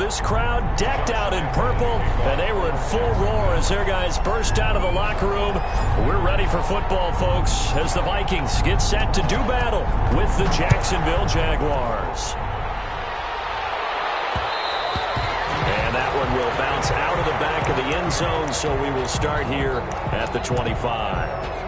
this crowd decked out in purple, and they were in full roar as their guys burst out of the locker room. We're ready for football, folks, as the Vikings get set to do battle with the Jacksonville Jaguars. And that one will bounce out of the back of the end zone, so we will start here at the 25.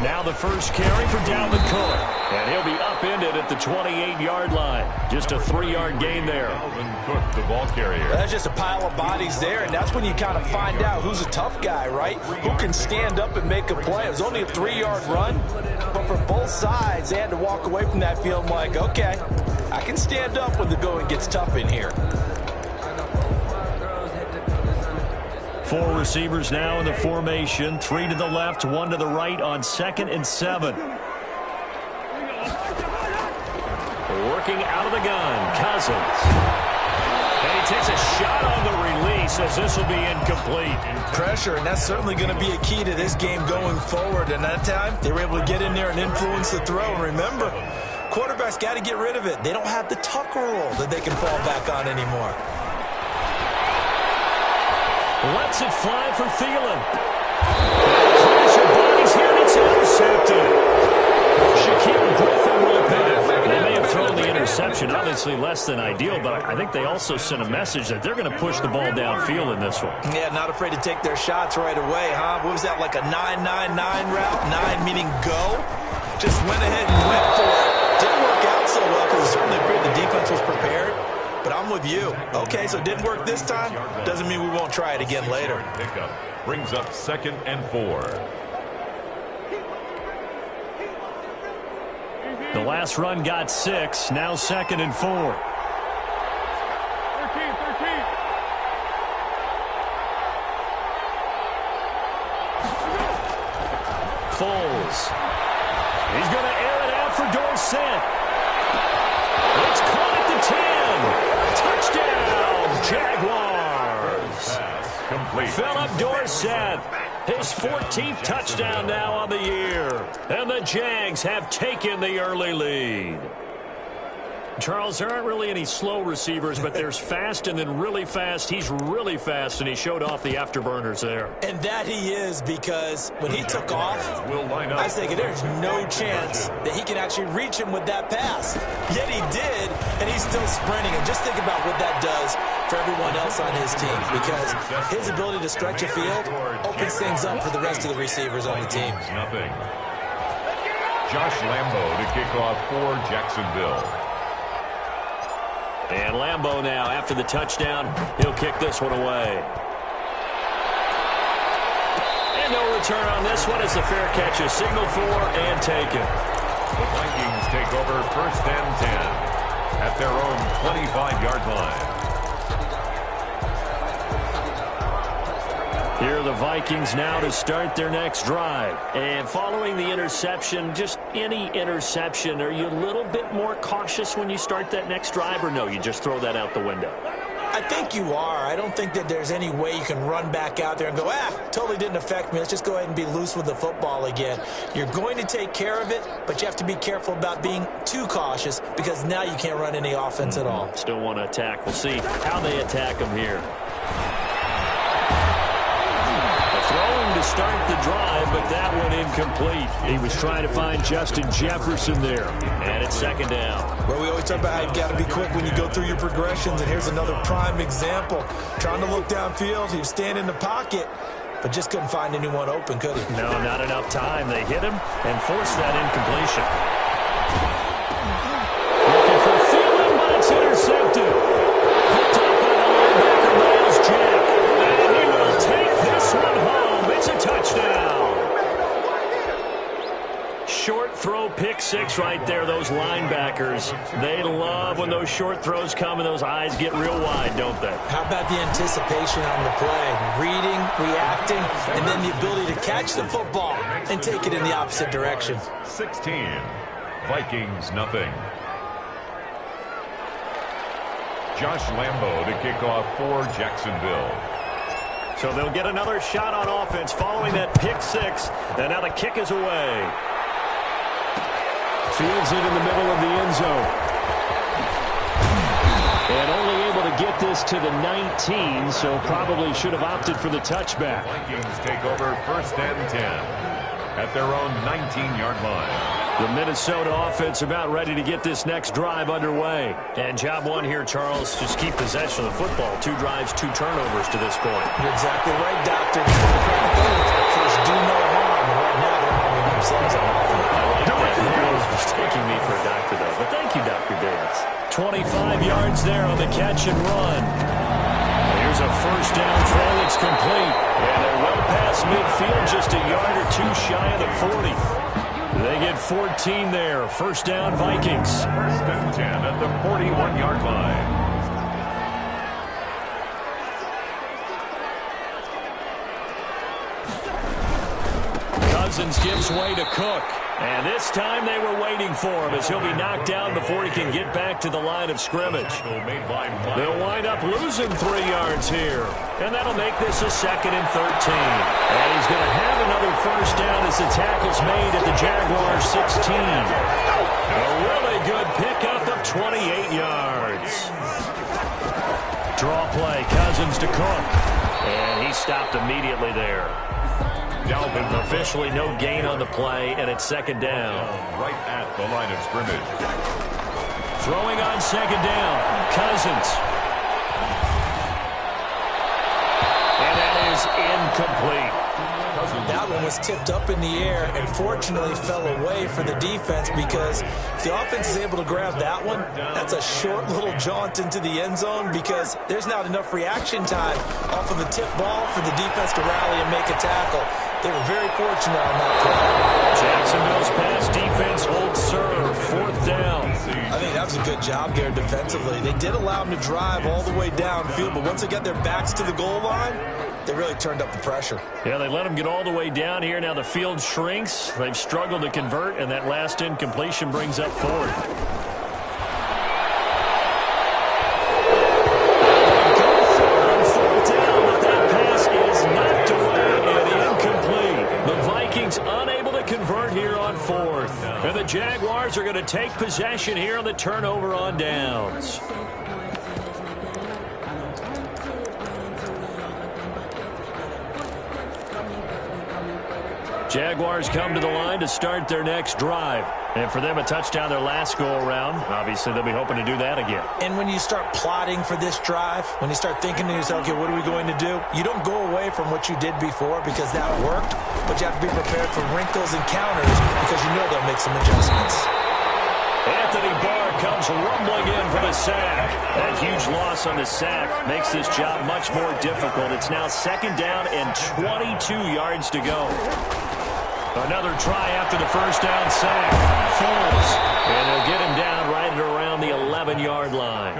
Now the first carry for Dalvin Cook. And he'll be upended at the 28-yard line. Just a 3-yard gain there. Dalvin Cook, the ball carrier. That's just a pile of bodies there, and that's when you kind of find out who's a tough guy, right? Who can stand up and make a play. It was only a 3-yard run, but for both sides, they had to walk away from that field like, okay, I can stand up when the going gets tough in here. 4 receivers now in the formation. 3 to the left, 1 to the right on 2nd and 7. Working out of the gun, Cousins. And he takes a shot on the release as this will be incomplete. Pressure, and that's certainly going to be a key to this game going forward. And that time, they were able to get in there and influence the throw. And remember, quarterbacks got to get rid of it. They don't have the tucker roll that they can fall back on anymore. Lets it fly for Thielen. Clears your bodies here, and it's intercepted. Shaquille Griffin will pick it. They may have thrown the interception, obviously less than ideal, but I think they also sent a message that they're going to push the ball downfield in this one. Yeah, not afraid to take their shots right away, huh? What was that, like a 9-9-9 route? 9 meaning go? Just went ahead and went for it. Didn't work out so well because it certainly appeared the defense was prepared. But I'm with you. Okay, so it didn't work this time. Doesn't mean we won't try it again later. Pickup brings up 2nd and 4. The last run got 6. Now 2nd and 4. 13. Foles. He's going to air it out for Dorsett. It's caught at the 10. Touchdown, Jaguars. Complete. Philip Dorsett, his 14th touchdown now on the year. And the Jags have taken the early lead. Charles, there aren't really any slow receivers, but there's fast and then really fast. He's really fast, and he showed off the afterburners there. And that he is, because when he took off, I was thinking there's no chance that he can actually reach him with that pass. Yet he did, and he's still sprinting. And just think about what that does for everyone else on his team, because his ability to stretch a field opens things up for the rest of the receivers on the team. Nothing. Josh Lambo to kick off for Jacksonville. And Lambo now, after the touchdown, he'll kick this one away. And no return on this one as the fair catch is signaled for and taken. The Vikings take over 1st and 10 at their own 25-yard line. Here are the Vikings now to start their next drive. And following the interception, just any interception, are you a little bit more cautious when you start that next drive, or no, you just throw that out the window? I think you are. I don't think that there's any way you can run back out there and go, totally didn't affect me. Let's just go ahead and be loose with the football again. You're going to take care of it, but you have to be careful about being too cautious because now you can't run any offense at all. Still want to attack. We'll see how they attack them here. Throwing to start the drive, but that one incomplete. He was trying to find Justin Jefferson there. And it's 2nd down. Well, we always talk about how you've got to be quick when you go through your progressions, and here's another prime example. Trying to look downfield, he was standing in the pocket, but just couldn't find anyone open, could he? No, not enough time. They hit him and forced that incompletion. Looking for Thielen, but it's intercepted. Picked up by the linebacker, Miles Jack. And he will take this one home. It's a touchdown. Short throw, pick 6 right there. Those linebackers, they love when those short throws come and those eyes get real wide, don't they? How about the anticipation on the play? Reading, reacting, and then the ability to catch the football and take it in the opposite direction. 16. Vikings nothing. Josh Lambo to kick off for Jacksonville. So they'll get another shot on offense following that pick six. And now the kick is away. Fields it in the middle of the end zone. And only able to get this to the 19, so probably should have opted for the touchback. Vikings take over first and 10 at their own 19-yard line. The Minnesota offense about ready to get this next drive underway. And job one here, Charles, just keep possession of the football. 2 drives, 2 turnovers to this point. You're exactly right, Doctor. First, do no harm. Right now, they're harming themselves on offense. I like that. He was mistaking me for a doctor, though. But thank you, Dr. Davis. 25 yards there on the catch and run. Here's a first down throw. It's complete. And they're well past midfield, just a yard or 2 shy of the 40. They get 14 there. First down, Vikings. First and 10 at the 41-yard line. Cousins gives way to Cook. And this time they were waiting for him as he'll be knocked down before he can get back to the line of scrimmage. They'll wind up losing 3 yards here. And that'll make this a 2nd and 13. And he's going to have another first down as the tackle's made at the Jaguars' 16. A really good pickup of 28 yards. Draw play, Cousins to Cook. And he stopped immediately there. Dalvin officially no gain on the play, and it's 2nd down. Right at the line of scrimmage. Throwing on 2nd down, Cousins. And that is incomplete. That one was tipped up in the air and fortunately fell away for the defense, because if the offense is able to grab that one, that's a short little jaunt into the end zone, because there's not enough reaction time off of the tip ball for the defense to rally and make a tackle. They were very fortunate on that play. Jacksonville's pass defense holds serve. 4th down. I think that was a good job there defensively. They did allow them to drive all the way downfield, but once they got their backs to the goal line, they really turned up the pressure. Yeah, they let them get all the way down here. Now the field shrinks. They've struggled to convert, and that last incompletion brings up 4th. And the Jaguars are going to take possession here on the turnover on downs. Jaguars come to the line to start their next drive. And for them, a touchdown their last go-around. Obviously, they'll be hoping to do that again. And when you start plotting for this drive, when you start thinking to yourself, okay, what are we going to do? You don't go away from what you did before because that worked, but you have to be prepared for wrinkles and counters because you know they'll make some adjustments. Anthony Barr comes rumbling in for the sack. That huge loss on the sack makes this job much more difficult. It's now 2nd down and 22 yards to go. Another try after the first down sack. Falls. And they'll get him down right at around the 11-yard line.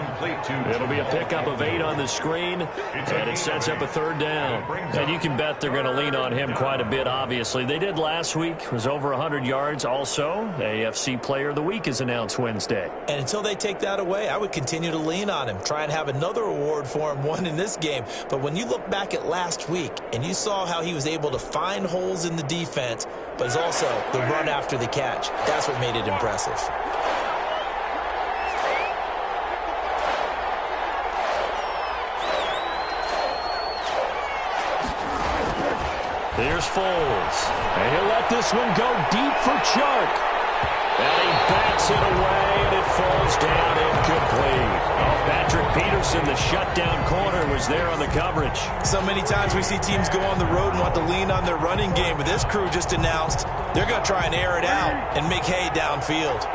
It'll be a pickup of 8 on the screen, and it sets up a 3rd down. And you can bet they're going to lean on him quite a bit, obviously. They did last week. It was over 100 yards. Also, AFC Player of the Week is announced Wednesday. And until they take that away, I would continue to lean on him. Try and have another award for him, one in this game. But when you look back at last week, and you saw how he was able to find holes in the defense, but it's also the run after the catch. That's what made it impressive. Here's Foles. And he'll let this one go deep for Chark. And he bats it away, and it falls down incomplete. Patrick Peterson, the shutdown corner, was there on the coverage. So many times we see teams go on the road and want to lean on their running game, but this crew just announced they're going to try and air it out and make hay downfield.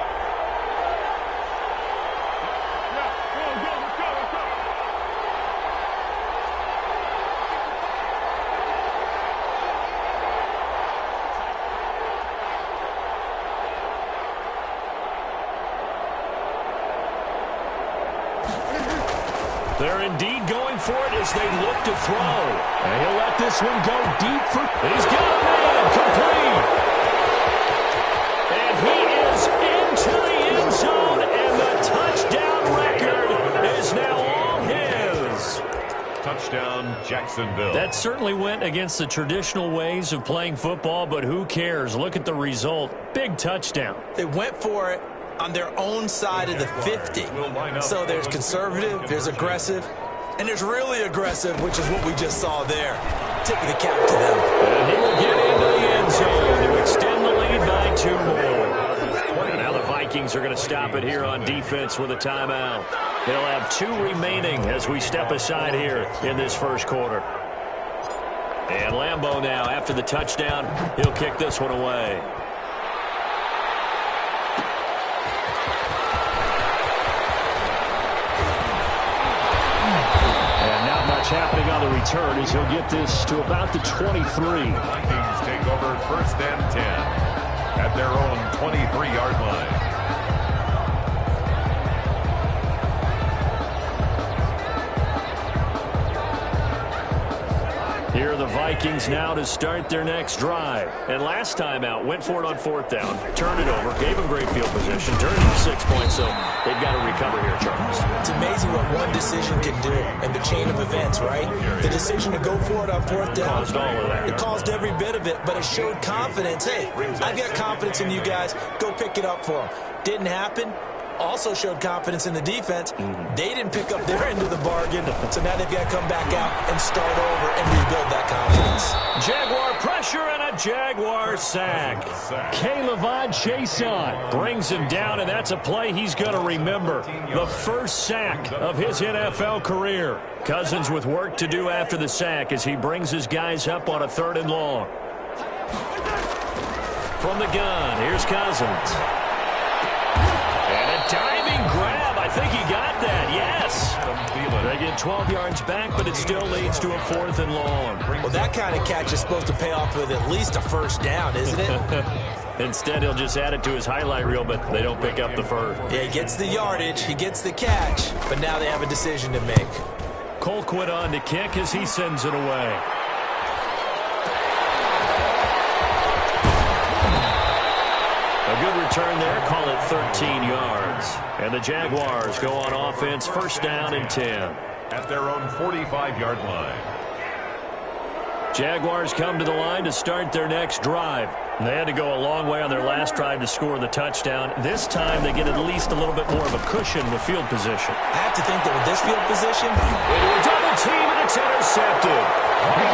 They're indeed going for it as they look to throw. And he'll let this one go deep for... He's got a man complete. And he is into Touchdown, Jacksonville. That certainly went against the traditional ways of playing football, but who cares? Look at the result. Big touchdown. They went for it on their own side of the 50. So there's conservative, there's aggressive, and there's really aggressive, which is what we just saw there. Tip of the cap to them. And he will get into the end zone to extend the lead by 2 more. Now the Vikings are going to stop it here on defense with a timeout. They'll have 2 remaining as we step aside here in this first quarter. And Lambeau now, after the touchdown, he'll kick this one away. And not much happening on the return as he'll get this to about the 23. Vikings take over first and 10 at their own 23-yard line. Here are the Vikings now to start their next drive. And last time out, went for it on 4th down, turned it over, gave them great field position, turned it into 6 points, so they've got to recover here, Charles. It's amazing what one decision can do in the chain of events, right? The decision to go for it on 4th down. Caused all of that. It caused every bit of it, but it showed confidence. Hey, I've got confidence in you guys. Go pick it up for them. Didn't happen. Also showed confidence in the defense. They didn't pick up their end of the bargain, so now they've got to come back out and start over and rebuild that confidence. Jaguar pressure and a Jaguar sack. K'Lavon Chaisson brings him down, and that's a play he's going to remember. The first sack of his NFL career. Cousins with work to do after the sack as he brings his guys up on a 3rd and long. From the gun, here's Cousins. Diving grab. I think he got that. Yes. They get 12 yards back, but it still leads to a 4th and long. Well, that kind of catch is supposed to pay off with at least a first down, isn't it? Instead, he'll just add it to his highlight reel, but they don't pick up the first. Yeah, he gets the yardage, he gets the catch, but now they have a decision to make. Colquitt on to kick as he sends it away. A good return there, call it 13 yards. And the Jaguars go on offense, 1st down and 10. At their own 45-yard line. Jaguars come to the line to start their next drive. They had to go a long way on their last drive to score the touchdown. This time they get at least a little bit more of a cushion with field position. I have to think that with this field position, into a double team, and it's intercepted.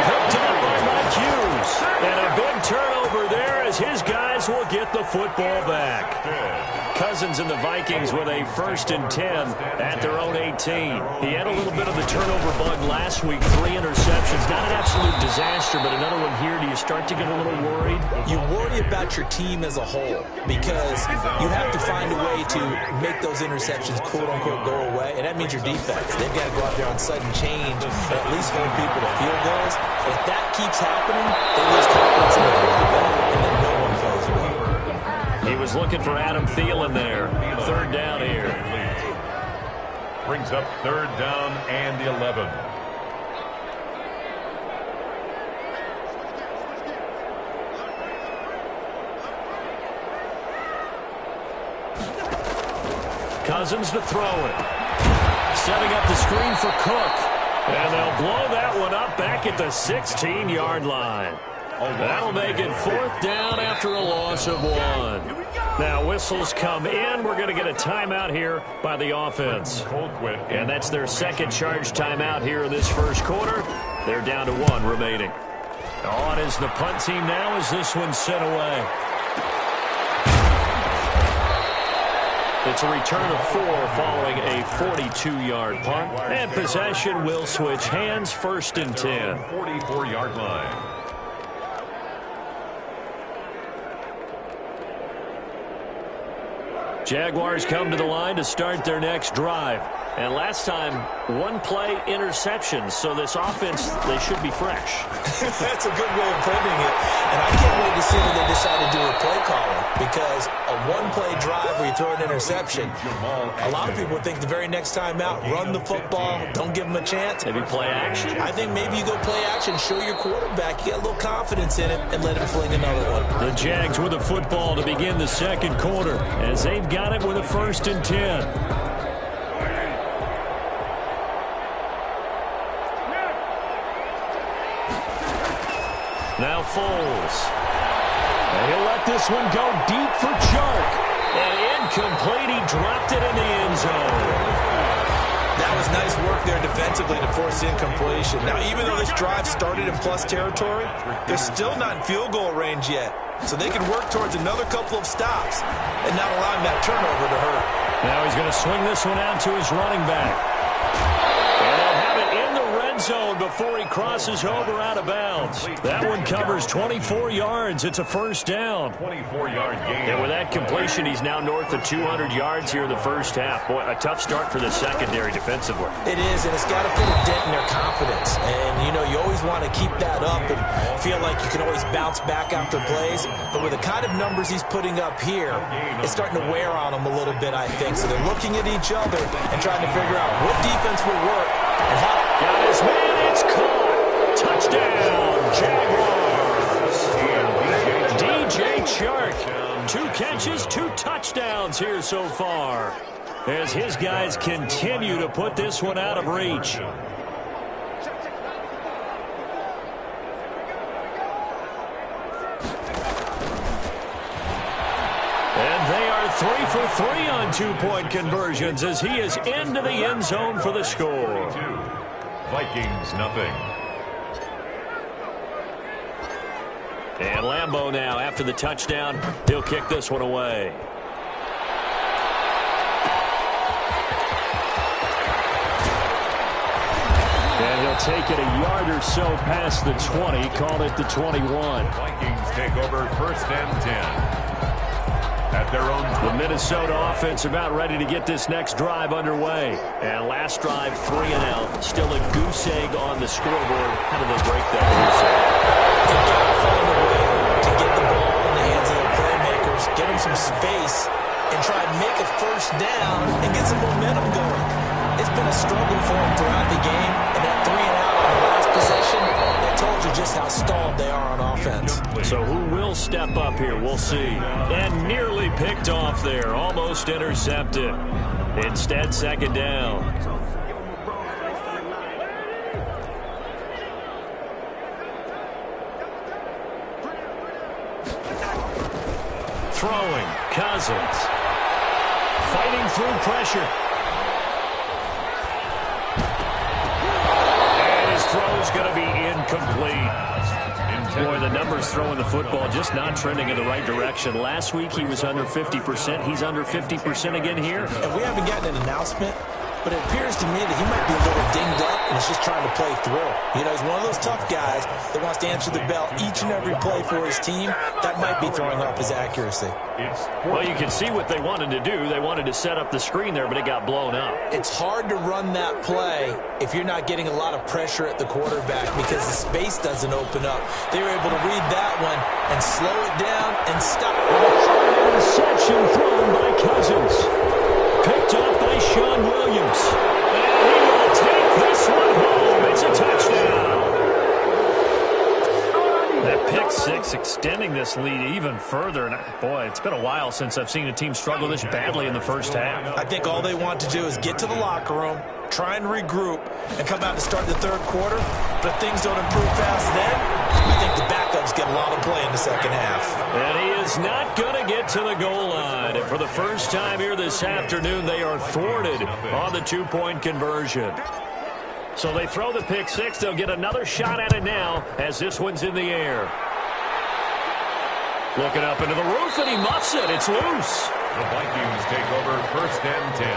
Picked up by Mike Hughes. And a big turnover there as his guys will get the football back. Cousins and the Vikings with a 1st and 10 at their own 18. He had a little bit of the turnover bug last week, 3 interceptions. Not an absolute disaster, but another one here. Do you start to get a little worried? You worry about your team as a whole because you have to find a way to make those interceptions quote-unquote go away, and that means your defense. They've got to go out there on sudden change and at least hold people to field goals. If that keeps happening, they lose confidence in the quarterback, and then no one plays well. He was looking for Adam Thielen there. 3rd down here. Brings up 3rd down and 11. Cousins to throw it. Setting up the screen for Cook. And they'll blow that one up back at the 16-yard line. That'll make it 4th down after a loss of 1. Now whistles come in. We're going to get a timeout here by the offense. And that's their 2nd charge timeout here in this first quarter. They're down to 1 remaining. On is the punt team now as this one's sent away. It's a return of 4 following a 42-yard punt. And possession will switch hands, 1st and 10. 44-yard line. Jaguars come to the line to start their next drive. And last time, 1-play interceptions. So this offense, they should be fresh. That's a good way of putting it. And I can't wait to see what they decide to do with play calling. Because a 1-play drive where you throw an interception, a lot of people think the very next time out, run the football, don't give them a chance. Maybe play action? I think maybe you go play action, show your quarterback, you get a little confidence in it, and let him fling another one. The Jags with a football to begin the second quarter as they've got it with a 1st and 10. Now Foles. And he'll let this one go deep for Chark. And incomplete. He dropped it in the end zone. That was nice work there defensively to force incompletion. Now, even though this drive started in plus territory, they're still not in field goal range yet. So they can work towards another couple of stops and not allowing that turnover to hurt. Now he's going to swing this one out to his running back. And they'll have it in the red zone before he crosses over out of bounds. That one covers 24 yards. It's a first down. 24-yard gain. And with that completion, he's now north of 200 yards here in the first half. Boy, a tough start for the secondary defensively. It is, and it's got to put a dent in their confidence. And, you know, you always want to keep that up and feel like you can always bounce back after plays. But with the kind of numbers he's putting up here, it's starting to wear on them a little bit, I think. So they're looking at each other and trying to figure out what defense will work and how. Got his man, it's caught. Touchdown, Jaguars. DJ Chark, 2 catches, 2 touchdowns here so far, as his guys continue to put this one out of reach. And they are 3 for 3 on 2-point conversions as he is into the end zone for the score. Vikings, nothing. And Lambeau now, after the touchdown, he'll kick this one away. And he'll take it a yard or so past the 20, call it the 21. Vikings take over first and 10. At their own. The Minnesota offense about ready to get this next drive underway. And last drive, 3 and out. Still a goose egg on the scoreboard. How do they break that goose egg? They've got to find a way to get the ball in the hands of the playmakers, get them some space, and try and make a first down and get some momentum going. It's been a struggle for them throughout the game, and that 3 and out on the last possession, that told you just how stalled they are on offense. So who will step up here? We'll see. And nearly picked off there. Almost intercepted. Instead, second down. Throwing. Cousins. Fighting through pressure. And his throw's going to be incomplete. Boy, the numbers throwing the football just not trending in the right direction. Last week he was under 50%. He's under 50% again here. And we haven't gotten an announcement, but it appears to me that he might be a little dinged up and is just trying to play through. You know, he's one of those tough guys that wants to answer the bell each and every play for his team. That might be throwing off his accuracy. Well, you can see what they wanted to do. They wanted to set up the screen there, but it got blown up. It's hard to run that play if you're not getting a lot of pressure at the quarterback because the space doesn't open up. They were able to read that one and slow it down and stop. Interception thrown by Cousins. Picked up by Sean Williams. And he will take this one home. It's a touchdown. That pick six extending this lead even further. And boy, it's been a while since I've seen a team struggle this badly in the first half. I think all they want to do is get to the locker room, try and regroup, and come out to start the third quarter. But if things don't improve fast then, I think the backups get a lot of play in the second half. And he is not going to get to the goal line. And for the first time here this afternoon, they are thwarted on the 2-point conversion. So they throw the pick six. They'll get another shot at it now as this one's in the air. Looking up into the roof, and he muffs it. It's loose. The Vikings take over first and 10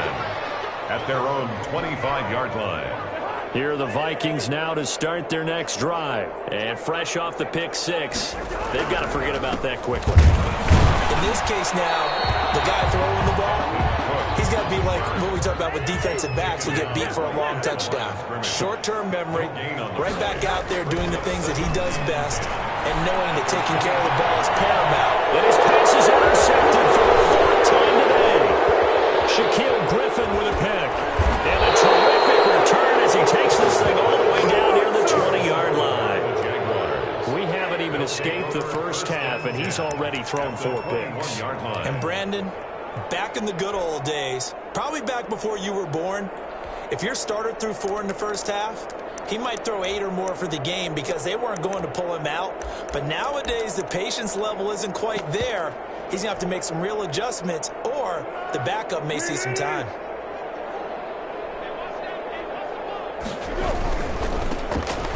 at their own 25-yard line. Here are the Vikings now to start their next drive. And fresh off the pick six, they've got to forget about that quickly. In this case now, the guy throwing the ball, he's got to be like what we talk about with defensive backs who get beat for a long touchdown. Short-term memory, right back out there doing the things that he does best, and knowing that taking care of the ball is paramount. And his pass is intercepted for the fourth time today. Shaquille Griffin with a pick. And a terrific return as he takes this thing all the way down near the 20-yard line. We haven't even escaped the first half, and he's already thrown 4 picks. And Brandon, back in the good old days, probably back before you were born, if your starter threw 4 in the first half, he might throw 8 or more for the game because they weren't going to pull him out. But nowadays, the patience level isn't quite there. He's going to have to make some real adjustments, or the backup may see some time.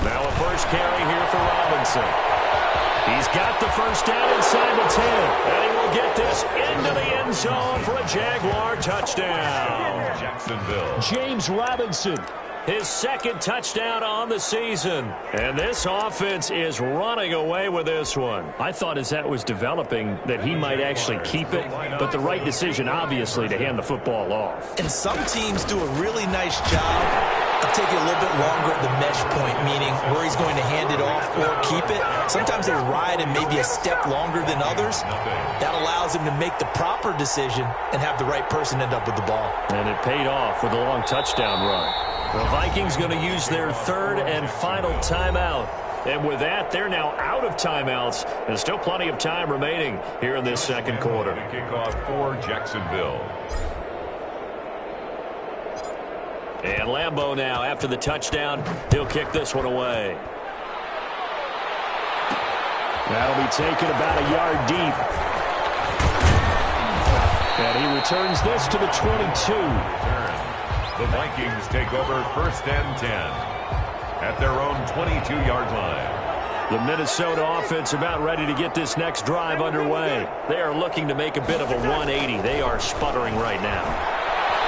Now a first carry here for Robinson. He's got the first down inside the 10. And he will get this into the end zone for a Jaguar touchdown. Jacksonville. James Robinson, his second touchdown on the season. And this offense is running away with this one. I thought as that was developing that he might actually keep it, but the right decision, obviously, to hand the football off. And some teams do a really nice job of taking a little bit longer at the mesh point, meaning where he's going to hand it off or keep it. Sometimes they ride him maybe a step longer than others. That allows him to make the proper decision and have the right person end up with the ball. And it paid off with a long touchdown run. The Vikings going to use their third and final timeout. And with that, they're now out of timeouts. There's still plenty of time remaining here in this second quarter. Kickoff for Jacksonville. And Lambeau now, after the touchdown, he'll kick this one away. That'll be taken about a yard deep. And he returns this to the 22. The Vikings take over first and 10 at their own 22-yard line. The Minnesota offense about ready to get this next drive underway. They are looking to make a bit of a 180. They are sputtering right now.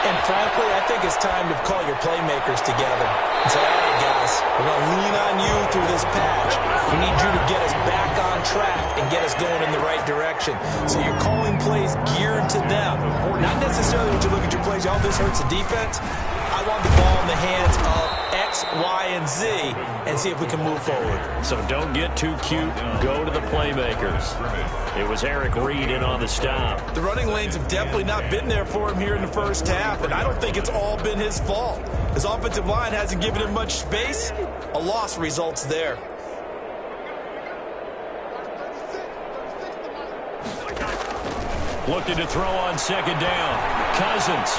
And frankly, I think it's time to call your playmakers together and say, all right, guys, we're going to lean on you through this patch. We need you to get us back on track and get us going in the right direction. So you're calling plays geared to them. Not necessarily when you look at your plays, oh, this hurts the defense. I want the ball in the hands of X, Y, and Z and see if we can move forward. So don't get too cute. Go to the playmakers. It was Eric Reed in on the stop. The running lanes have definitely not been there for him here in the first half, and I don't think it's all been his fault. His offensive line hasn't given him much space. A loss results there. Looking to throw on second down. Cousins.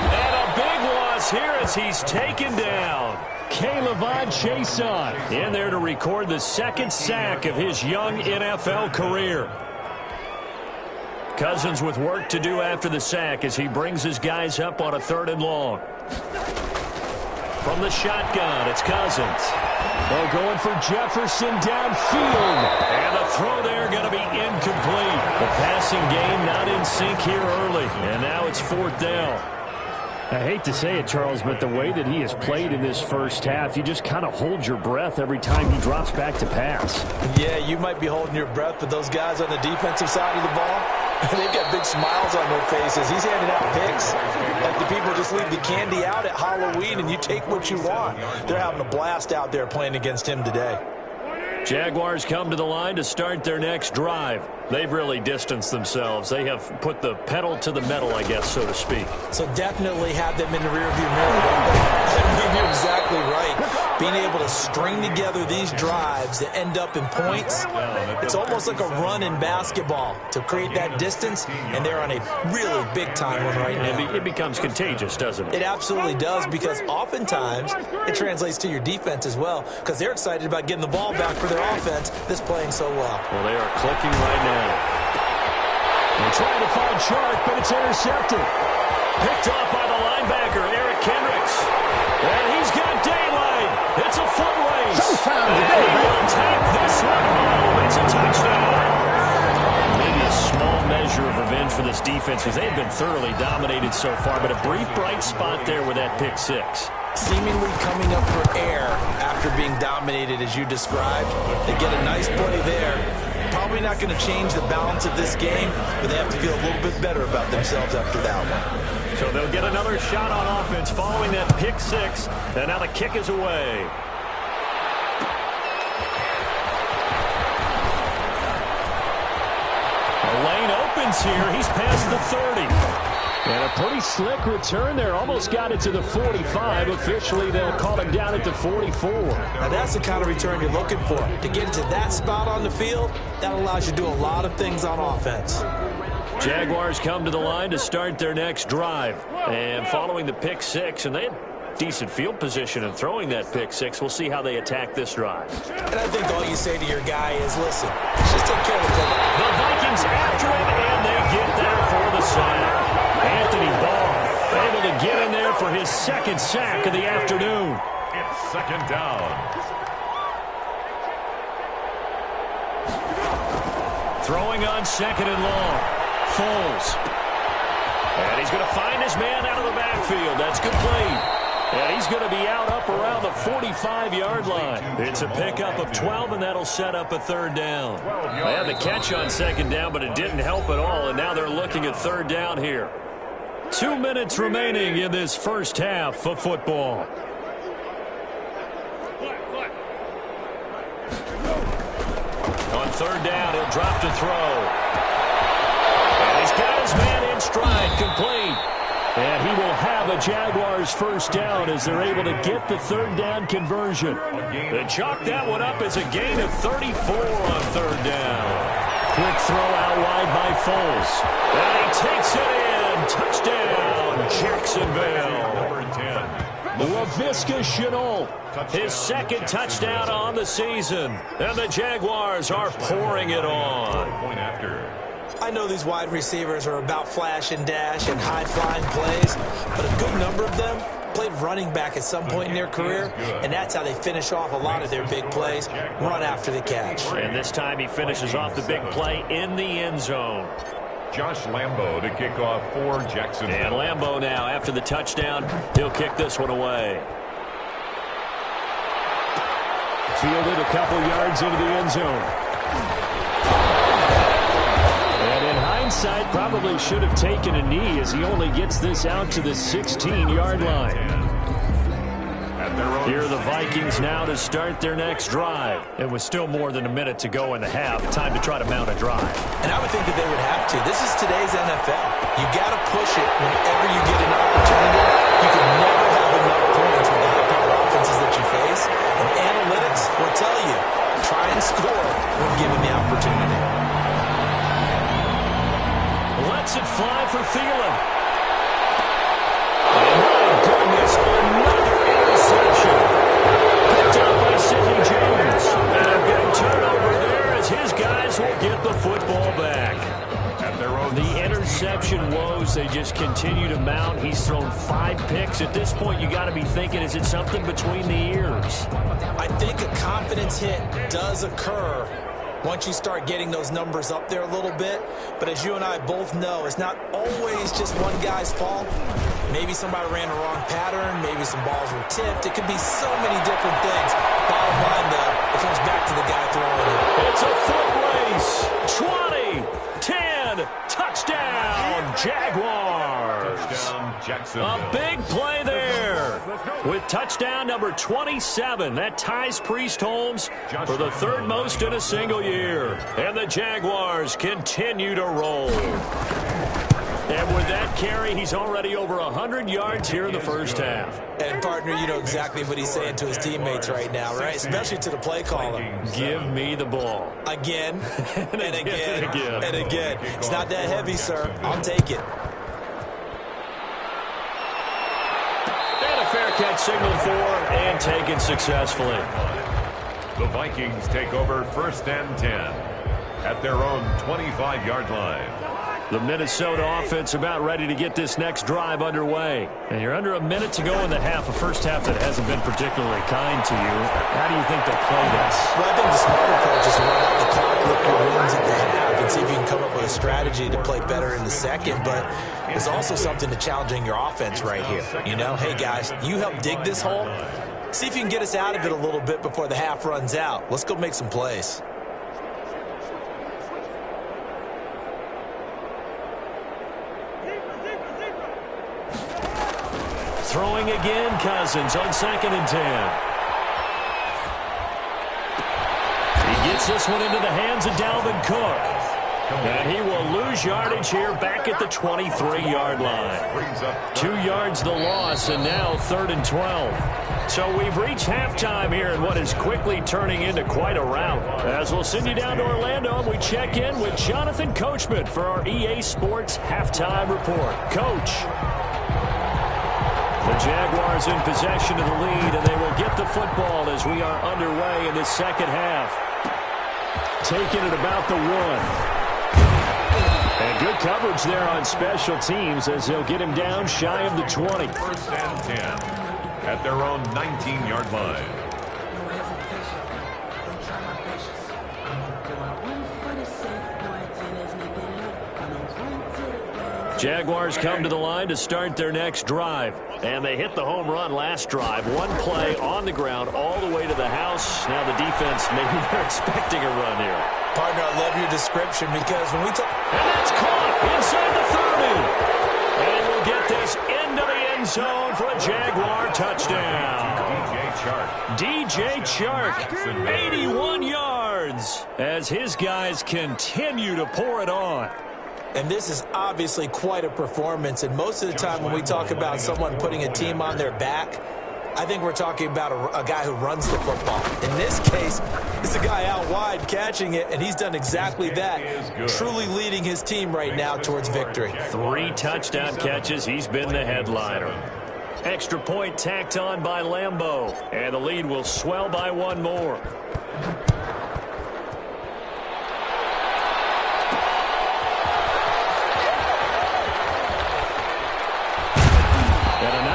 And a big loss here as he's taken down. K'Lavon Chaisson in there to record the second sack of his young NFL career. Cousins with work to do after the sack as he brings his guys up on a 3rd and long. From the shotgun, it's Cousins. They're going for Jefferson downfield. And the throw there going to be incomplete. The passing game not in sync here early. And now it's 4th down. I hate to say it, Charles, but the way that he has played in this first half, you just kind of hold your breath every time he drops back to pass. Yeah, you might be holding your breath, but those guys on the defensive side of the ball, they've got big smiles on their faces. He's handing out picks like the people just leave the candy out at Halloween and you take what you want. They're having a blast out there playing against him today. Jaguars come to the line to start their next drive. They've really distanced themselves. They have put the pedal to the metal, I guess, so to speak. So definitely have them in the rearview mirror. I mean, you're exactly right. Being able to string together these drives that end up in points, it's almost like a run in basketball to create that distance, and they're on a really big-time one right now. It becomes contagious, doesn't it? It absolutely does, because oftentimes it translates to your defense as well, because they're excited about getting the ball back for their offense that's playing so well. Well, they are clicking right now. They're trying to find Chark, but it's intercepted. Picked off by the linebacker, Eric Kendricks. And he's got daylight. It's a foot race. And he will take this one home. It's a touchdown. Maybe a small measure of revenge for this defense because they've been thoroughly dominated so far, but a brief bright spot there with that pick six. Seemingly coming up for air after being dominated as you described. They get a nice play there. Probably not going to change the balance of this game, but they have to feel a little bit better about themselves after that one. So they'll get another shot on offense following that pick six, and now the kick is away. The lane opens here. He's past the 30. And a pretty slick return there. Almost got it to the 45. Officially, they'll call him down at the 44. Now, that's the kind of return you're looking for. To get into that spot on the field, that allows you to do a lot of things on offense. Jaguars come to the line to start their next drive. And following the pick six, and they had decent field position and throwing that pick six. We'll see how they attack this drive. And I think all you say to your guy is, listen, let's just take care of the football. The Vikings after him, and they get there for the sack. Anthony Ball able to get in there for his second sack of the afternoon. It's second down. Throwing on second and long. Foles. And he's going to find his man out of the backfield. That's complete. And he's going to be out up around the 45-yard line. It's a pickup of 12, and that'll set up a third down. They had the catch on second down, but it didn't help at all, and now they're looking at third down here. 2 minutes remaining in this first half of football. On third down, he'll drop to throw. And he's got his man in stride, complete. And he will have a Jaguars first down as they're able to get the third down conversion. They chalk that one up as a gain of 34 on third down. Quick throw out wide by Foles. And he takes it in. Touchdown, Jacksonville. Number 10. Laviska Shenault, his second touchdown on the season. And the Jaguars are pouring it on. Point after. I know these wide receivers are about flash and dash and high-flying plays, but a good number of them played running back at some point in their career, and that's how they finish off a lot of their big plays, run after the catch. And this time he finishes off the big play in the end zone. Josh Lambo to kick off for Jacksonville. And Lambo now, after the touchdown, he'll kick this one away. Fielded a couple yards into the end zone. And in hindsight, probably should have taken a knee as he only gets this out to the 16-yard line. Here are the Vikings now to start their next drive. It was still more than a minute to go in the half. Time to try to mount a drive. And I would think that they would have to. This is today's NFL. You got to push it whenever you get an opportunity. You can never have enough points with the high-powered offenses that you face. And analytics will tell you, try and score when given the opportunity. Lets it fly for Thielen. And my goodness, another interception. Picked up by Sidney Jones. And a big turnover there as his guys will get the football back. The interception woes, they just continue to mount. He's thrown 5 picks. At this point, you got to be thinking, is it something between the ears? I think a confidence hit does occur once you start getting those numbers up there a little bit. But as you and I both know, it's not always just one guy's fault. Maybe somebody ran the wrong pattern. Maybe some balls were tipped. It could be so many different things. Bottom line, though, it comes back to the guy throwing it. It's a foot race. 20, 10, touchdown, Jaguars. Touchdown, Jacksonville. A big play there with touchdown number 27. That ties Priest-Holmes for the third most in a single year. And the Jaguars continue to roll. And with that carry, he's already over 100 yards here in the first half. And, partner, you know exactly what he's saying to his teammates right now, right? Especially to the play caller. Give me the ball. Again, and again, and again. It's not that heavy, sir. I'll take it. And a fair catch signaled for and taken successfully. The Vikings take over first and 10 at their own 25-yard line. The Minnesota offense about ready to get this next drive underway. And you're under a minute to go in the half, a first half that hasn't been particularly kind to you. How do you think they'll play this? Well, I think the smart approach is to run out the clock, look your wins at the half, and see if you can come up with a strategy to play better in the second. But there's also something to challenging your offense right here. You know, hey, guys, you help dig this hole. See if you can get us out of it a little bit before the half runs out. Let's go make some plays. Throwing again, Cousins on 2nd and 10. He gets this one into the hands of Dalvin Cook. And he will lose yardage here back at the 23-yard line. 2 yards the loss, and now 3rd and 12. So we've reached halftime here in what is quickly turning into quite a rout. As we'll send you down to Orlando, and we check in with Jonathan Coachman for our EA Sports Halftime Report. Coach. The Jaguars in possession of the lead, and they will get the football as we are underway in the second half. Taking it about the 1. And good coverage there on special teams as they'll get him down shy of the 20. First and 10 at their own 19-yard line. Jaguars come to the line to start their next drive. And they hit the home run last drive. One play on the ground all the way to the house. Now the defense, maybe they're expecting a run here. Partner, I love your description because when we talk... And that's caught inside the 30. And we'll get this into the end zone for a Jaguar touchdown. DJ Chark, 81 yards as his guys continue to pour it on. And this is obviously quite a performance. And most of the time when we talk about someone putting a team on their back, I think we're talking about a guy who runs the football. In this case, it's a guy out wide catching it, and he's done exactly that, truly leading his team right now towards victory. 3 touchdown catches. He's been the headliner. Extra point tacked on by Lambeau, and the lead will swell by 1 more.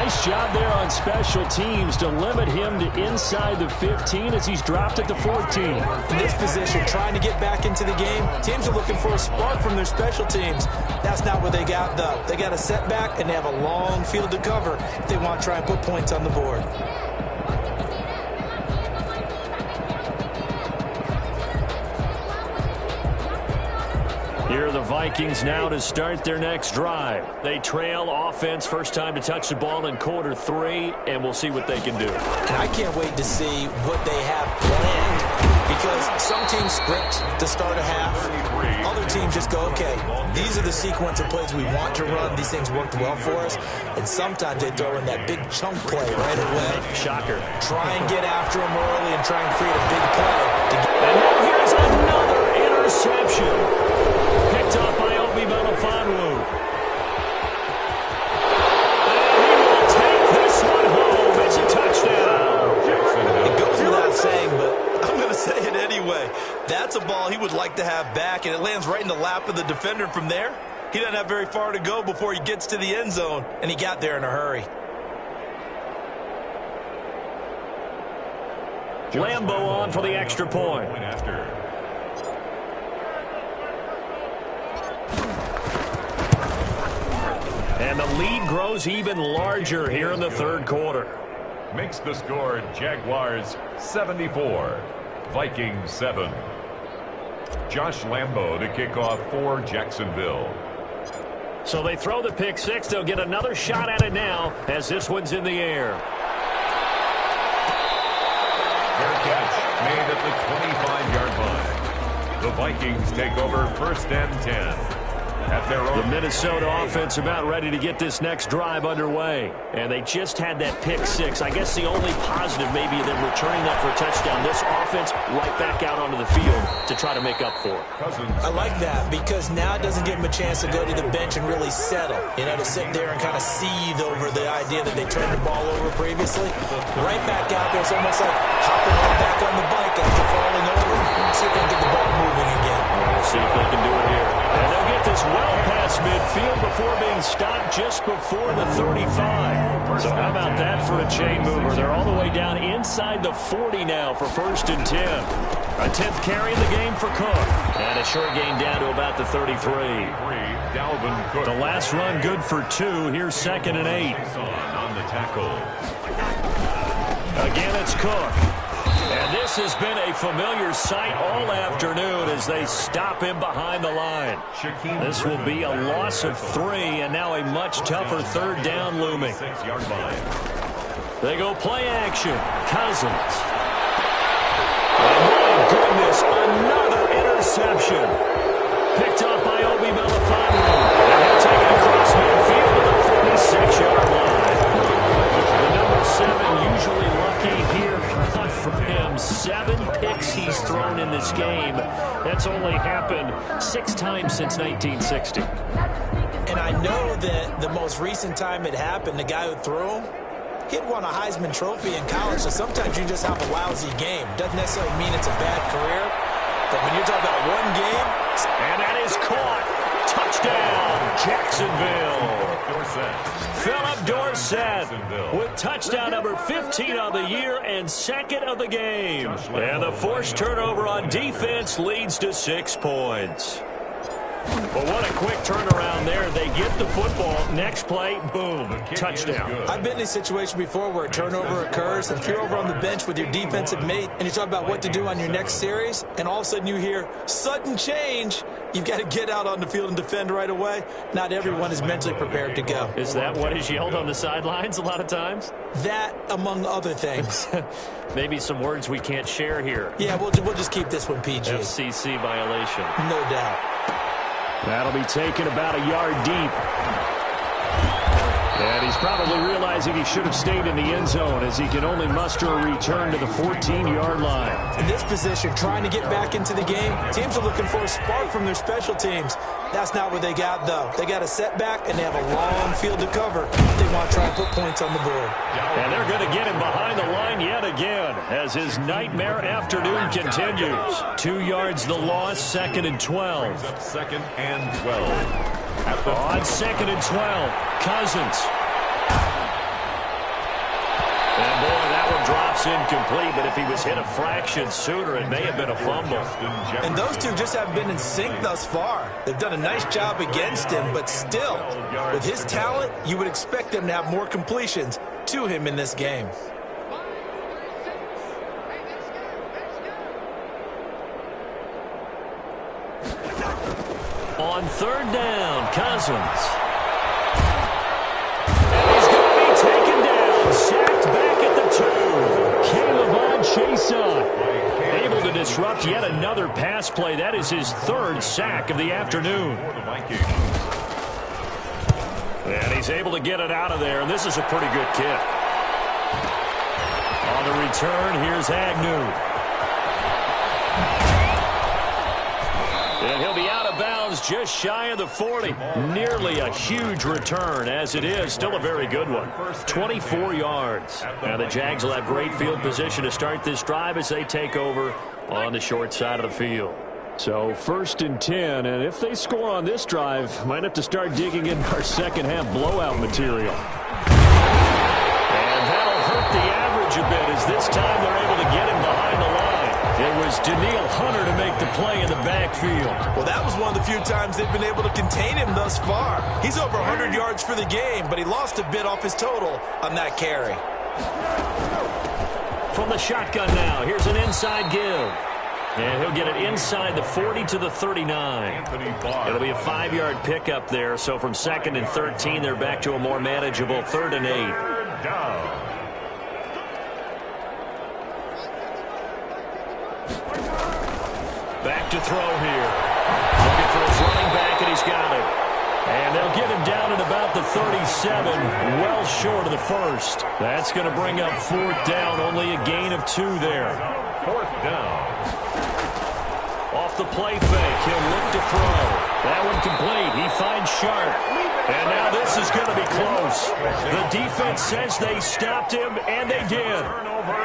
Nice job there on special teams to limit him to inside the 15 as he's dropped at the 14. In this position, trying to get back into the game, teams are looking for a spark from their special teams. That's not what they got, though. They got a setback, and they have a long field to cover if they want to try and put points on the board. Here are the Vikings now to start their next drive. They trail offense, first time to touch the ball in quarter 3, and we'll see what they can do. And I can't wait to see what they have planned, because some teams script to start a half. Other teams just go, okay, these are the sequence of plays we want to run. These things worked well for us. And sometimes they throw in that big chunk play right away. Shocker. Try and get after them early and try and create a big play. And now here's another interception. Picked up by Obi Melifonwu. And he will take this one home. It's a touchdown. It goes without saying, but I'm going to say it anyway. That's a ball he would like to have back, and it lands right in the lap of the defender from there. He doesn't have very far to go before he gets to the end zone, and he got there in a hurry. Lambeau on for the extra point. And the lead grows even larger here in the third quarter. Makes the score Jaguars 74, Vikings 7. Josh Lambeau to kick off for Jacksonville. So they throw the pick 6. They'll get another shot at it now as this one's in the air. Fair catch made at the 25-yard line. The Vikings take over first and 10. The Minnesota offense about ready to get this next drive underway. And they just had that pick 6. I guess the only positive maybe them returning that for a touchdown. This offense right back out onto the field to try to make up for it. I like that because now it doesn't give them a chance to go to the bench and really settle. You know, to sit there and kind of seethe over the idea that they turned the ball over previously. Right back out there, it's almost like hopping right back on the bike after falling over. See if they can get the ball moving again. We'll see if they can do it here. And they'll get this well past midfield before being stopped just before the 35. So how about that for a chain mover? They're all the way down inside the 40 now for first and 10. A 10th carry in the game for Cook. And a short gain down to about the 33. The last run good for 2. Here's second and 8. On the tackle. Again, it's Cook. And this has been a familiar sight all afternoon as they stop him behind the line. This will be a loss of 3, and now a much tougher third down looming. They go play action. Cousins. Oh, my goodness, another interception. Picked up by Obi Melifonwu. And he'll take it across midfield to the 46-yard line. The number 7 usually lucky here. Not for him. 7 picks he's thrown in this game. That's only happened 6 times since 1960. And I know that the most recent time it happened, the guy who threw him He had won a Heisman Trophy in college, so sometimes you just have a lousy game. Doesn't necessarily mean it's a bad career, but when you're talking about one game... And that is caught. Touchdown, Jacksonville. Philip Dorsett with touchdown number 15 on the year and second of the game. And the forced turnover on defense leads to 6 points. Well, what a quick turnaround there. They get the football. Next play, boom, touchdown. I've been in a situation before where a turnover occurs, and if you're over on the bench with your defensive mate and you talk about what to do on your next series, and all of a sudden you hear sudden change, you've got to get out on the field and defend right away. Not everyone is mentally prepared to go. Is that what is yelled on the sidelines a lot of times? That, among other things. Maybe some words we can't share here. Yeah, we'll just keep this one PG. FCC violation. No doubt. That'll be taken about a yard deep. And he's probably realizing he should have stayed in the end zone as he can only muster a return to the 14-yard line. In this position, trying to get back into the game, teams are looking for a spark from their special teams. That's not what they got, though. They got a setback, and they have a long field to cover. They want to try and put points on the board. And they're going to get him behind the line yet again as his nightmare afternoon continues. 2 yards the loss, 2nd and 12. 2nd and 12. On 2nd and 12, Cousins. And boy, that one drops incomplete, but if he was hit a fraction sooner, it may have been a fumble. And those two just haven't been in sync thus far. They've done a nice job against him, but still, with his talent, you would expect them to have more completions to him in this game. On 3rd down, Cousins. And he's going to be taken down. Sacked back at the 2. Caleb Chason able to disrupt yet another pass play. That is his 3rd sack of the afternoon. And he's able to get it out of there, and this is a pretty good kick. On the return, here's Agnew. And he'll be out of bounds just shy of the 40. Nearly a huge return as it is. Still a very good one. 24 yards. Now the Jags will have great field position to start this drive as they take over on the short side of the field. So 1st and 10, and if they score on this drive, might have to start digging in our second half blowout material. And that'll hurt the average a bit as this time they're able to get him behind the line. It was Danielle Hunter to make the play in the backfield. Well, that was one of the few times they've been able to contain him thus far. He's over 100 yards for the game, but he lost a bit off his total on that carry. From the shotgun now, here's an inside give. And he'll get it inside the 40 to the 39. It'll be a 5-yard pickup there, so from 2nd and 13, they're back to a more manageable 3rd and 8. Back to throw here. Looking for his running back, and he's got it. And they'll get him down at about the 37, well short of the 1st. That's going to bring up 4th down, only a gain of 2 there. 4th down. Off the play fake, he'll look to throw. That one complete. He finds Sharp. And now this is going to be close. The defense says they stopped him, and they did.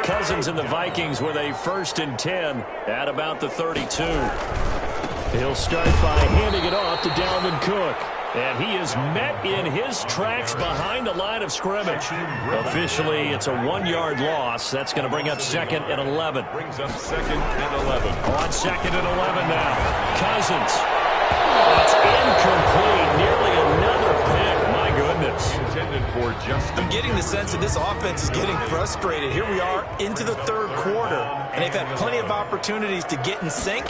Cousins and the Vikings with a 1st and 10 at about the 32. He'll start by handing it off to Dalvin Cook. And he is met in his tracks behind the line of scrimmage. Officially, it's a 1-yard loss. That's going to bring up 2nd and 11. Brings up 2nd and 11. On 2nd and 11 now. Cousins. That's incomplete. Nearly another pick. My goodness. Intended for Justin. I'm getting the sense that this offense is getting frustrated. Here we are into the 3rd quarter, and they've had plenty of opportunities to get in sync.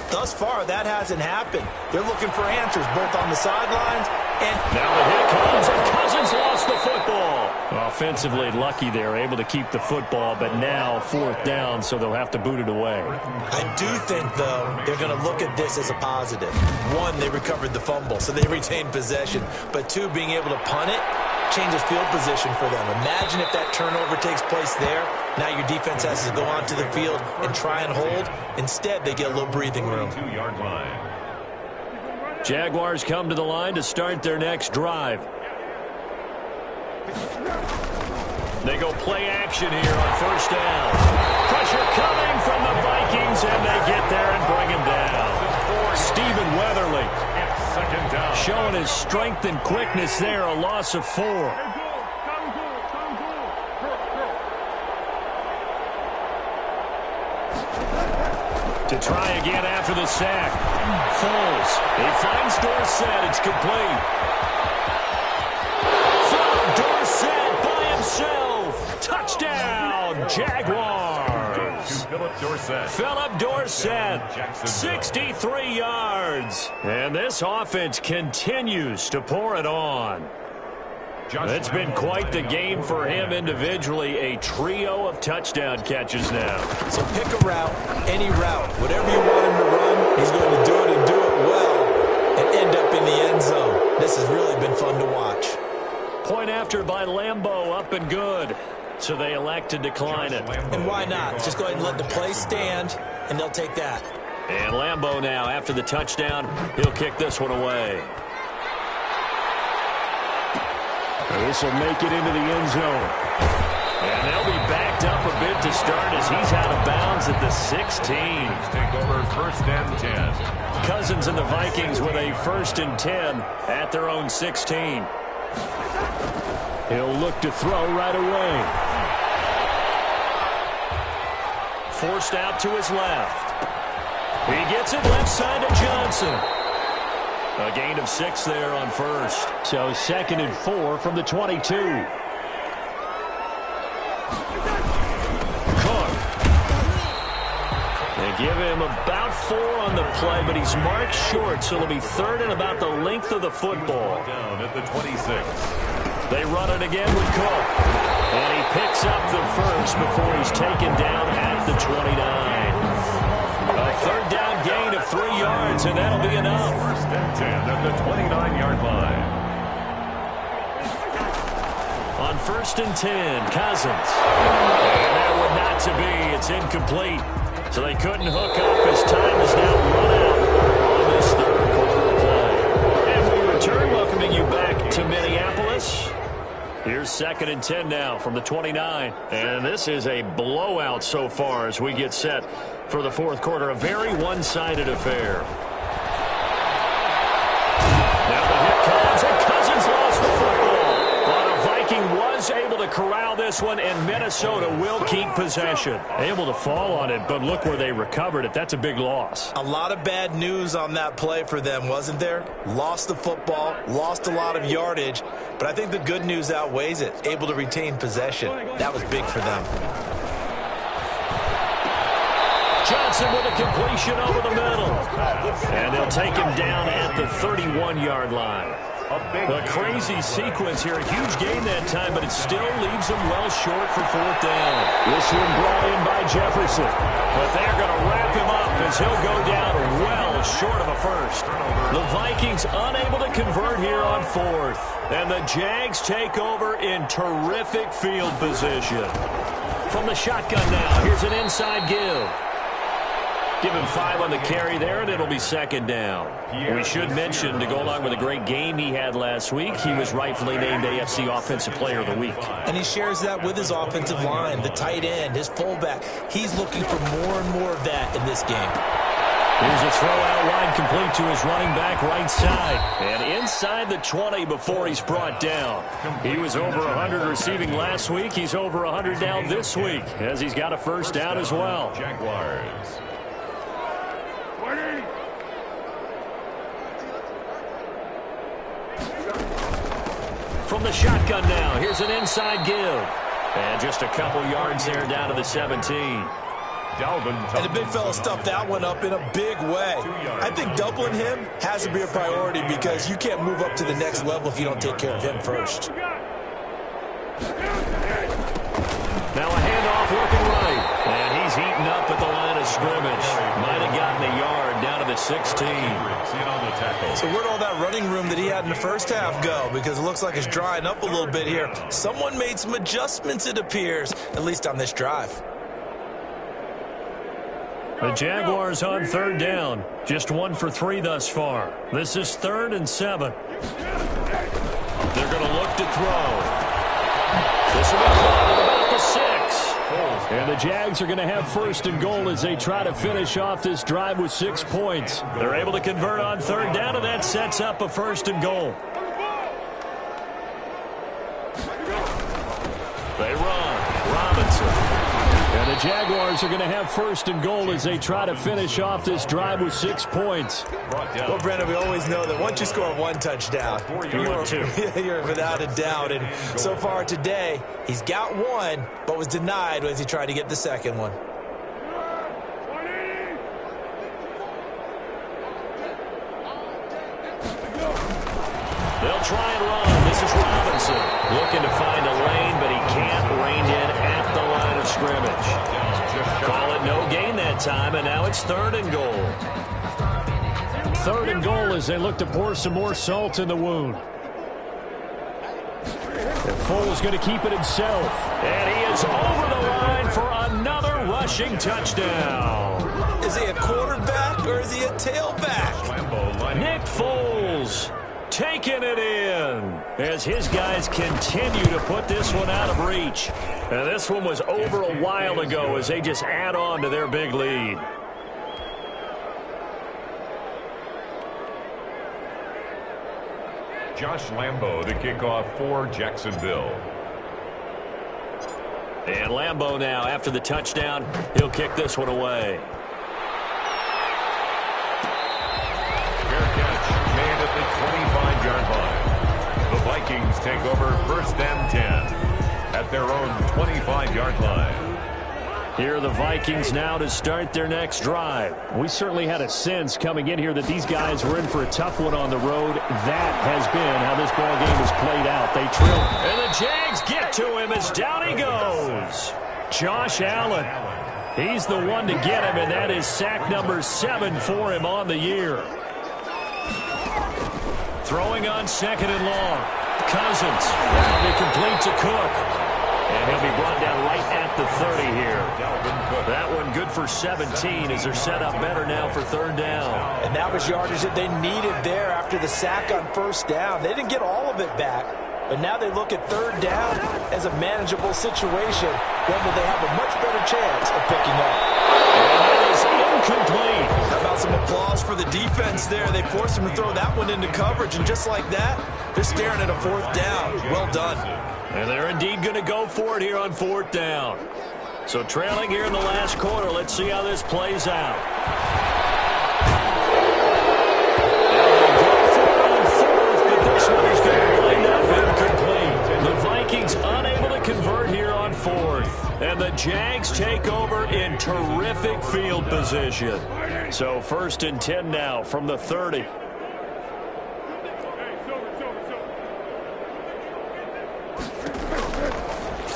Thus far, that hasn't happened. They're looking for answers both on the sidelines and... Now the hit comes, and Cousins lost the football. Offensively lucky they're able to keep the football, but now 4th down, so they'll have to boot it away. I do think, though, they're going to look at this as a positive. 1, they recovered the fumble, so they retained possession. But 2, being able to punt it changes field position for them. Imagine if that turnover takes place there. Now your defense has to go onto the field and try and hold. Instead, they get a little breathing room. 2-yard line. Jaguars come to the line to start their next drive. They go play action here on first down. Pressure coming from the Vikings, and they get there and bring him down. Stephen Weatherly showing his strength and quickness there, a loss of 4. To try again after the sack. Foles. He finds Dorsett. It's complete. Dorsett by himself. Touchdown, Jaguars. Philip Dorsett, 63 yards. And this offense continues to pour it on. It's been quite the game for him individually. A trio of touchdown catches now. So pick a route, any route. Whatever you want him to run, he's going to do it and do it well and end up in the end zone. This has really been fun to watch. Point after by Lambeau, up and good. So they elect to decline it. And why not? Just go ahead and let the play stand, and they'll take that. And Lambeau now, after the touchdown, he'll kick this one away. This will make it into the end zone. And they'll be backed up a bit to start as he's out of bounds at the 16. Take over first and 10. Cousins and the Vikings with a first and 10 at their own 16. He'll look to throw right away. Forced out to his left. He gets it left side to Johnson. A gain of 6 there on first. So 2nd and 4 from the 22. Cook. They give him about 4 on the play, but he's marked short, so it'll be 3rd and about the length of the football. Down at the 26. They run it again with Cook. And he picks up the first before he's taken down at the 29. A 3rd down gain of 3 yards, and that'll be enough. First and 10 at the 29-yard line. On 1st and 10, Cousins. And that would not to be. It's incomplete. So they couldn't hook up as time is now run out on this 3rd quarter play. And we return, welcoming you back to Minneapolis. Here's 2nd and 10 now from the 29. And this is a blowout so far as we get set for the 4th quarter. A very one-sided affair. Now the hit comes, and Cousins lost the football. But a Viking was able to corral this one, and Minnesota will keep possession. Able to fall on it, but look where they recovered it. That's a big loss. A lot of bad news on that play for them, wasn't there? Lost the football, lost a lot of yardage, but I think the good news outweighs it. Able to retain possession. That was big for them. Johnson with a completion over the middle. And they'll take him down at the 31-yard line. A crazy sequence here. A huge gain that time, but it still leaves them well short for 4th down. This one brought in by Jefferson. But they're going to wrap him up as he'll go down well short of a first. The Vikings unable to convert here on 4th. And the Jags take over in terrific field position. From the shotgun now, here's an inside give. Give him 5 on the carry there, and it'll be 2nd down. We should mention, to go along with a great game he had last week, he was rightfully named AFC Offensive Player of the Week. And he shares that with his offensive line, the tight end, his fullback. He's looking for more and more of that in this game. Here's a throw out wide, complete to his running back right side. And inside the 20 before he's brought down. He was over 100 receiving last week. He's over 100 now this week, as he's got a first down as well. Jaguars. From the shotgun now, here's an inside give. And just a couple yards there down to the 17. And the big fella stuffed that one up in a big way. I think doubling him has to be a priority because you can't move up to the next level if you don't take care of him first. Now a handoff looking right. And he's heating up at the line of scrimmage. Might have gotten a yard down to the 16. So where'd all that running room that he had in the first half go? Because it looks like it's drying up a little bit here. Someone made some adjustments, it appears, at least on this drive. The Jaguars on 3rd down. Just 1 for 3 thus far. This is 3rd and 7. They're going to look to throw. This will be And the Jags are going to have first and goal as they try to finish off this drive with 6 points. They're able to convert on third down, and that sets up a first and goal. They run. Robinson. And the Jaguars are going to have first and goal as they try to finish off this drive with 6 points. Well, Brandon, we always know that once you score one touchdown, you're without a doubt. And so far today, he's got one, but was denied as he tried to get the second one. They'll try and run. This is Robinson looking to find a lane, but he can't rein in at the line of scrimmage. Call it no gain that time, and now it's third and goal. Third and goal as they look to pour some more salt in the wound. And Foles going to keep it himself. And he is over the line for another rushing touchdown. Is he a quarterback or is he a tailback? Nick Foles taking it in as his guys continue to put this one out of reach. And this one was over a while ago as they just add on to their big lead. Josh Lambo to kick off for Jacksonville. And Lambo now, after the touchdown, he'll kick this one away. Fair catch made at the 25-yard line. The Vikings take over first and 10 at their own 25-yard line. Here are the Vikings now to start their next drive. We certainly had a sense coming in here that these guys were in for a tough one on the road. That has been how this ball game has played out. They trail. And the Jags get to him as down he goes. Josh Allen. He's the one to get him, and that is sack number 7 for him on the year. Throwing on second and long. Cousins. That'll be complete to Cook. And he'll be brought down right at the 30 here. That one good for 17 as they're set up better now for third down. And that was yardage that they needed there after the sack on first down. They didn't get all of it back, but now they look at third down as a manageable situation, one that they have a much better chance of picking up. And that is incomplete. How about some applause for the defense there? They forced him to throw that one into coverage, and just like that, they're staring at a fourth down. Well done. And they're indeed going to go for it here on fourth down. So trailing here in the last quarter, let's see how this plays out. And they go for it on fourth, but this one is going to wind up incomplete. The Vikings unable to convert here on fourth. And the Jags take over in terrific field position. So first and 10 now from the 30.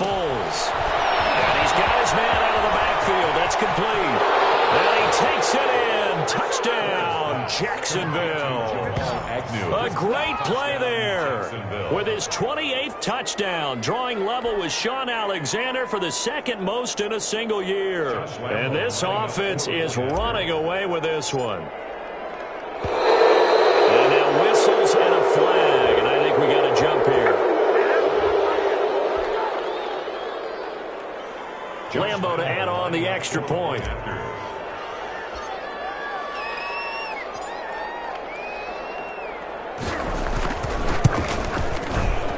Foles. And he's got his man out of the backfield. That's complete. And he takes it in. Touchdown, Jacksonville. A great play there with his 28th touchdown, drawing level with Sean Alexander for the second most in a single year. And this offense is running away with this one. And now whistles and a flag, and I think we got a jump here. Lambo to add on the extra point.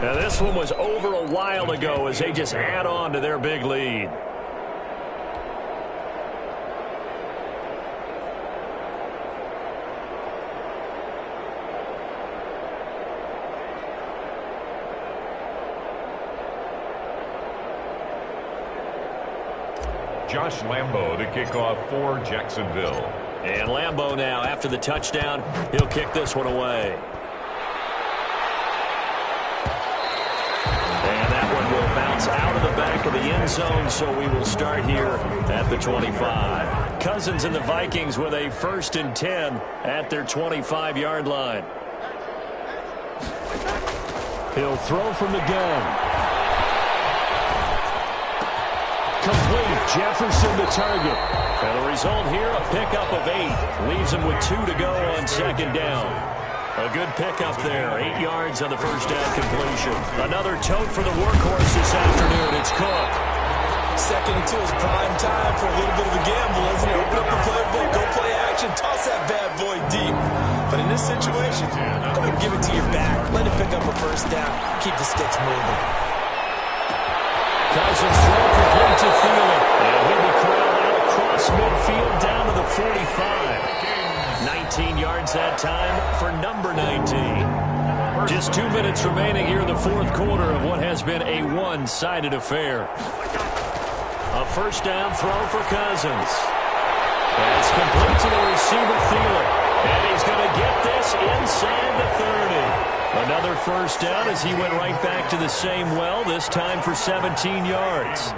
Now this one was over a while ago as they just add on to their big lead. Josh Lambo to kick off for Jacksonville. And Lambo now, after the touchdown, he'll kick this one away. And that one will bounce out of the back of the end zone, so we will start here at the 25. Cousins and the Vikings with a first and 10 at their 25-yard line. He'll throw from the gun. Complete. Jefferson the target. And the result here, a pickup of 8. Leaves him with 2 to go on second down. A good pickup there. 8 yards on the first down completion. Another tote for the workhorse this afternoon. It's Cook. 2nd and 2 is prime time for a little bit of a gamble, isn't it? Open up the playbook, go play action, toss that bad boy deep. But in this situation, go ahead and give it to your back. Let it pick up a first down. Keep the sticks moving. Cousins throw complete to Thielen. And he'll be corralled out across midfield down to the 45. 19 yards that time for number 19. Just 2 minutes remaining here in the fourth quarter of what has been a one-sided affair. A first down throw for Cousins. That's complete to the receiver, Thielen. And he's going to get this inside the 30. Another first down as he went right back to the same well, this time for 17 yards.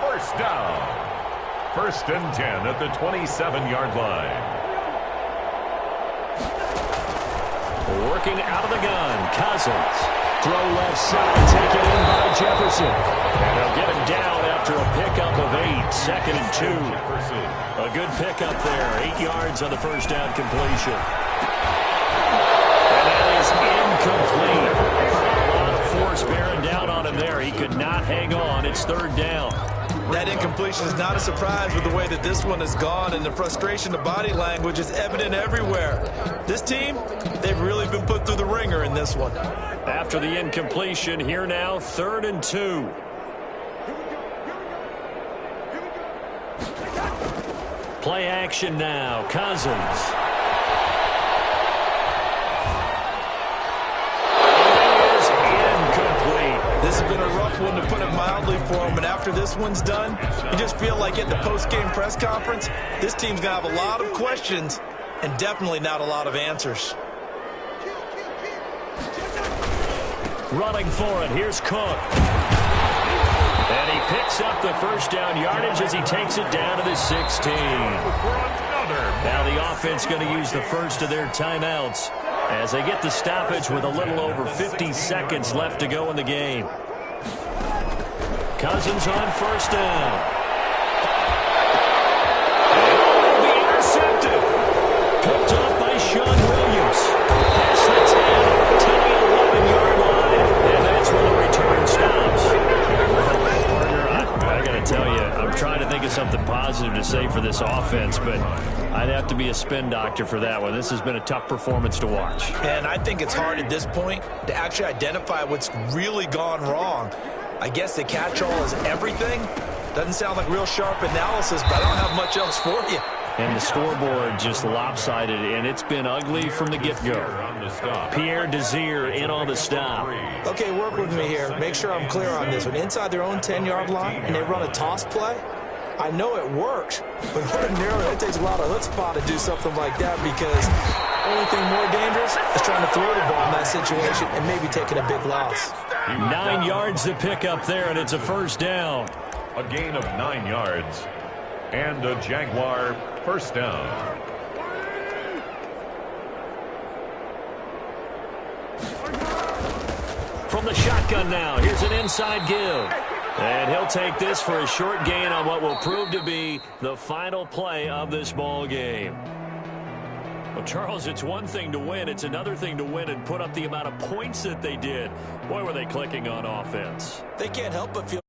First down. 1st and 10 at the 27-yard line. Working out of the gun, Cousins. Throw left side, taken in by Jefferson. And they'll get him down after a pickup of 8, 2nd and 2. A good pickup there, 8 yards on the first down completion. And that is incomplete. A lot of force bearing down on him there. He could not hang on. It's 3rd down. That incompletion is not a surprise with the way that this one has gone, and the frustration, the body language is evident everywhere. This team, they've really been put through the ringer in this one. After the incompletion, here now, 3rd and 2. Play action now, Cousins. This has been a rough one, to put it mildly, for him. And after this one's done, you just feel like at the post-game press conference, this team's going to have a lot of questions and definitely not a lot of answers. Running for it, here's Cook. And he picks up the first down yardage as he takes it down to the 16. Now the offense going to use the first of their timeouts as they get the stoppage with a little over 50 seconds left to go in the game. Cousins on first down. And will be intercepted. Picked up by Sean Williams. Past the 10 to the 11-yard line. And that's where the return stops. I got to tell you, I'm trying to think of something positive to say for this offense, but I'd have to be a spin doctor for that one. This has been a tough performance to watch. And I think it's hard at this point to actually identify what's really gone wrong. I guess the catch-all is everything. Doesn't sound like real sharp analysis, but I don't have much else for you. And the scoreboard just lopsided, and it's been ugly from the get-go. Pierre Desir in on the stop. Okay, work with me here. Make sure I'm clear on this one. Inside their own 10-yard line, and they run a toss play. I know it works, but ordinarily it takes a lot of chutzpah to do something like that, because the only thing more dangerous is trying to throw the ball in that situation and maybe taking a big loss. 9 yards to pick up there, and it's a first down. A gain of 9 yards. And a Jaguar first down. From the shotgun now, here's an inside give. And he'll take this for a short gain on what will prove to be the final play of this ball game. Well, Charles, it's one thing to win. It's another thing to win and put up the amount of points that they did. Boy, were they clicking on offense. They can't help but feel